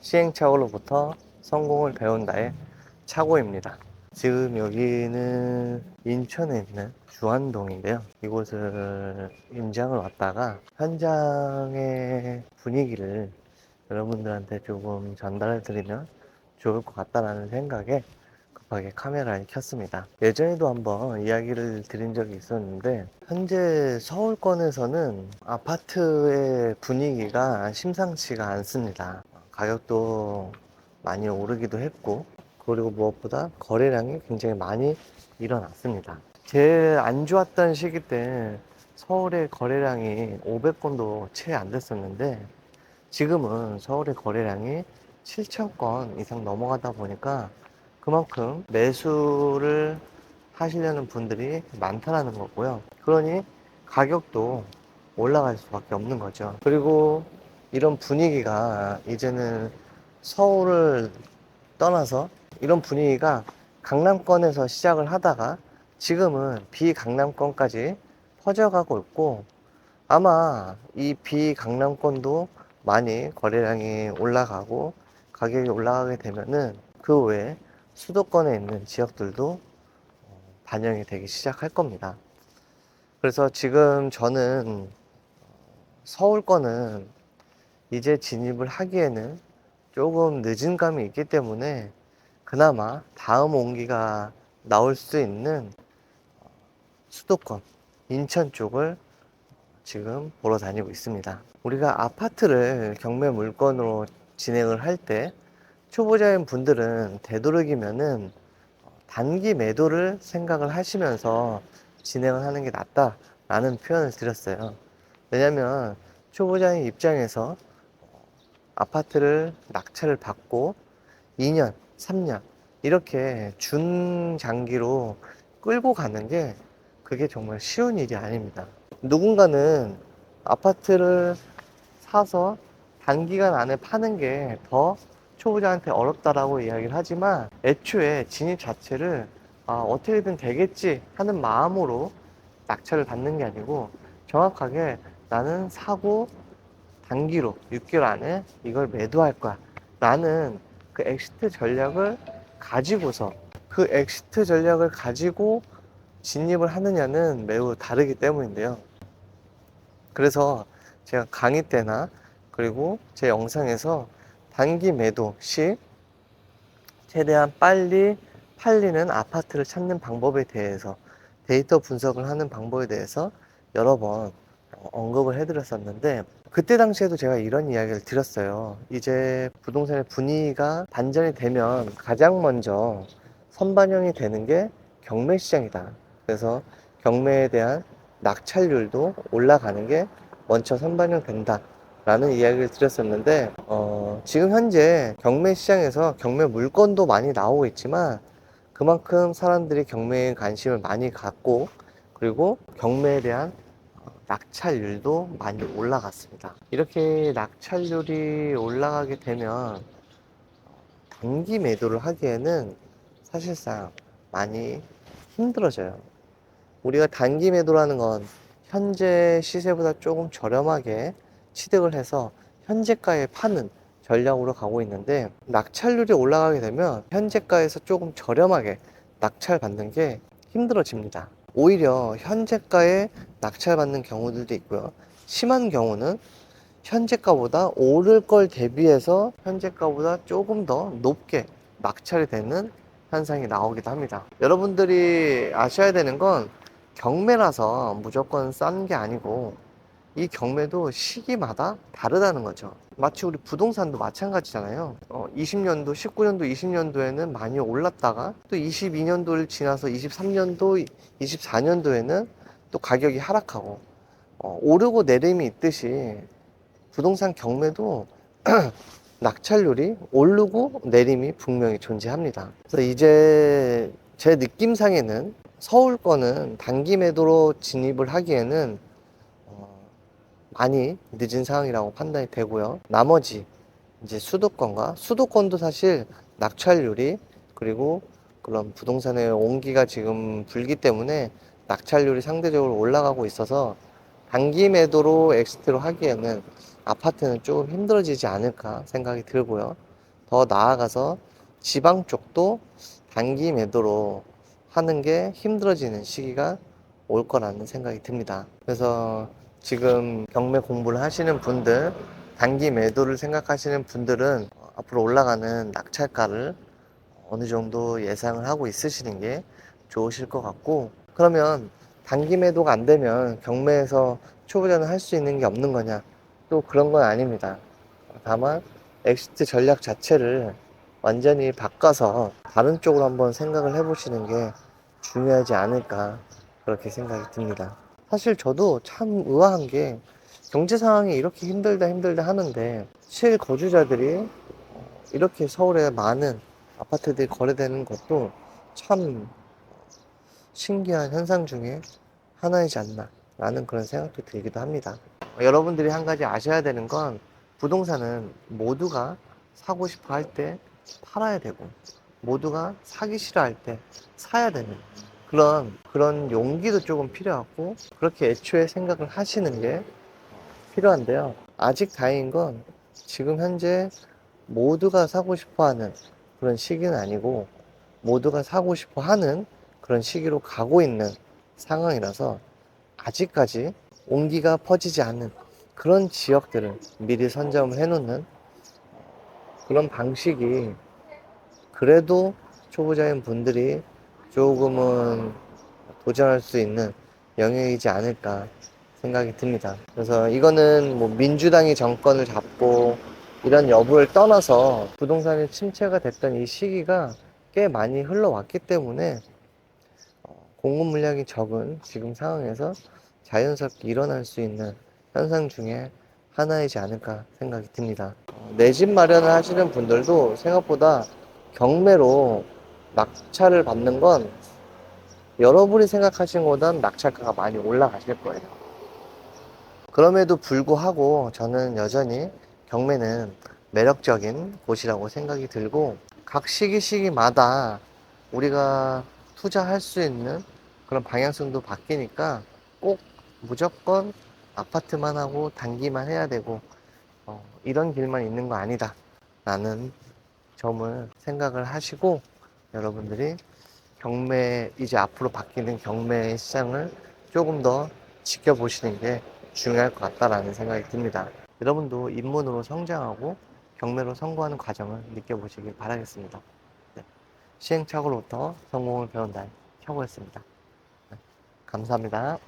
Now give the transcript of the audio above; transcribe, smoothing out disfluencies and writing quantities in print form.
시행착오로부터 성공을 배운다의 차고입니다. 지금 여기는 인천에 있는 주안동인데요. 이곳을 임장을 왔다가 현장의 분위기를 여러분들한테 조금 전달해 드리면 좋을 것 같다라는 생각에 급하게 카메라를 켰습니다. 예전에도 한번 이야기를 드린 적이 있었는데, 현재 서울권에서는 아파트의 분위기가 심상치가 않습니다. 가격도 많이 오르기도 했고, 그리고 무엇보다 거래량이 굉장히 많이 일어났습니다. 제일 안 좋았던 시기 때 서울의 거래량이 500건도 채 안 됐었는데, 지금은 서울의 거래량이 7천 건 이상 넘어가다 보니까 그만큼 매수를 하시려는 분들이 많다는 거고요. 그러니 가격도 올라갈 수밖에 없는 거죠. 그리고 이런 분위기가 이제는 서울을 떠나서 이런 분위기가 강남권에서 시작을 하다가 지금은 비강남권까지 퍼져가고 있고, 아마 이 비강남권도 많이 거래량이 올라가고 가격이 올라가게 되면은 그 외에 수도권에 있는 지역들도 반영이 되기 시작할 겁니다. 그래서 지금 저는 서울권은 이제 진입을 하기에는 조금 늦은 감이 있기 때문에 그나마 다음 온기가 나올 수 있는 수도권, 인천 쪽을 지금 보러 다니고 있습니다. 우리가 아파트를 경매 물건으로 진행을 할 때 초보자인 분들은 되도록이면은 단기 매도를 생각을 하시면서 진행을 하는 게 낫다라는 표현을 드렸어요. 왜냐면 초보자인 입장에서 아파트를 낙찰을 받고 2년, 3년 이렇게 준장기로 끌고 가는 게 그게 정말 쉬운 일이 아닙니다. 누군가는 아파트를 사서 단기간 안에 파는 게 더 초보자한테 어렵다라고 이야기를 하지만, 애초에 진입 자체를 어떻게든 되겠지 하는 마음으로 낙찰을 받는 게 아니고, 정확하게 나는 사고 단기로 6개월 안에 이걸 매도할 거야 라는 그 엑시트 전략을 가지고서, 그 엑시트 전략을 가지고 진입을 하느냐는 매우 다르기 때문인데요. 그래서 제가 강의 때나 그리고 제 영상에서 단기 매도 시 최대한 빨리 팔리는 아파트를 찾는 방법에 대해서, 데이터 분석을 하는 방법에 대해서 여러 번 언급을 해드렸었는데, 그때 당시에도 제가 이런 이야기를 드렸어요. 이제 부동산의 분위기가 반전이 되면 가장 먼저 선반영이 되는 게 경매 시장이다. 그래서 경매에 대한 낙찰률도 올라가는 게 먼저 선반영 된다 라는 이야기를 드렸었는데, 지금 현재 경매 시장에서 경매 물건도 많이 나오고 있지만 그만큼 사람들이 경매에 관심을 많이 갖고, 그리고 경매에 대한 낙찰률도 많이 올라갔습니다. 이렇게 낙찰률이 올라가게 되면 단기 매도를 하기에는 사실상 많이 힘들어져요. 우리가 단기 매도라는 건 현재 시세보다 조금 저렴하게 취득을 해서 현재가에 파는 전략으로 가고 있는데, 낙찰률이 올라가게 되면 현재가에서 조금 저렴하게 낙찰받는 게 힘들어집니다. 오히려 현재가에 낙찰받는 경우들도 있고요. 심한 경우는 현재가보다 오를 걸 대비해서 현재가보다 조금 더 높게 낙찰이 되는 현상이 나오기도 합니다. 여러분들이 아셔야 되는 건 경매라서 무조건 싼 게 아니고, 이 경매도 시기마다 다르다는 거죠. 마치 우리 부동산도 마찬가지잖아요. 20년도, 19년도, 20년도에는 많이 올랐다가 또 22년도를 지나서 23년도, 24년도에는 또 가격이 하락하고, 오르고 내림이 있듯이 부동산 경매도 낙찰률이 오르고 내림이 분명히 존재합니다. 그래서 이제 제 느낌상에는 서울권은 단기 매도로 진입을 하기에는 많이 늦은 상황이라고 판단이 되고요. 나머지 이제 수도권도 사실 낙찰률이, 그리고 그런 부동산의 온기가 지금 불기 때문에 낙찰률이 상대적으로 올라가고 있어서 단기 매도로 엑시트로 하기에는 아파트는 조금 힘들어지지 않을까 생각이 들고요. 더 나아가서 지방 쪽도 단기 매도로 하는 게 힘들어지는 시기가 올 거라는 생각이 듭니다. 그래서 지금 경매 공부를 하시는 분들, 단기 매도를 생각하시는 분들은 앞으로 올라가는 낙찰가를 어느 정도 예상을 하고 있으시는 게 좋으실 것 같고, 그러면 단기 매도가 안 되면 경매에서 초보자는 할 수 있는 게 없는 거냐? 또 그런 건 아닙니다. 다만 엑시트 전략 자체를 완전히 바꿔서 다른 쪽으로 한번 생각을 해보시는 게 중요하지 않을까, 그렇게 생각이 듭니다. 사실 저도 참 의아한 게, 경제 상황이 이렇게 힘들다 하는데 실거주자들이 이렇게 서울에 많은 아파트들이 거래되는 것도 참 신기한 현상 중에 하나이지 않나 라는 그런 생각도 들기도 합니다. 여러분들이 한 가지 아셔야 되는 건, 부동산은 모두가 사고 싶어 할 때 팔아야 되고, 모두가 사기 싫어할 때 사야 되는 그런 용기도 조금 필요하고, 그렇게 애초에 생각을 하시는 게 필요한데요. 아직 다행인 건, 지금 현재 모두가 사고 싶어 하는 그런 시기는 아니고, 모두가 사고 싶어 하는 그런 시기로 가고 있는 상황이라서, 아직까지 온기가 퍼지지 않는 그런 지역들을 미리 선점을 해놓는 그런 방식이 그래도 초보자인 분들이 조금은 도전할 수 있는 영역이지 않을까 생각이 듭니다. 그래서 이거는 뭐 민주당이 정권을 잡고 이런 여부를 떠나서 부동산이 침체가 됐던 이 시기가 꽤 많이 흘러왔기 때문에 공급 물량이 적은 지금 상황에서 자연스럽게 일어날 수 있는 현상 중에 하나이지 않을까 생각이 듭니다. 내 집 마련을 하시는 분들도 생각보다 경매로 낙찰을 받는 건 여러분이 생각하신 것보다는 낙찰가가 많이 올라가실 거예요. 그럼에도 불구하고 저는 여전히 경매는 매력적인 곳이라고 생각이 들고, 각 시기마다 우리가 투자할 수 있는 그런 방향성도 바뀌니까 꼭 무조건 아파트만 하고 단기만 해야 되고 이런 길만 있는 거 아니다 라는 점을 생각을 하시고, 여러분들이 경매, 이제 앞으로 바뀌는 경매 시장을 조금 더 지켜보시는 게 중요할 것 같다라는 생각이 듭니다. 여러분도 입문으로 성장하고 경매로 성공하는 과정을 느껴보시길 바라겠습니다. 네. 시행착오로부터 성공을 배운다. 혁오였습니다. 네. 감사합니다.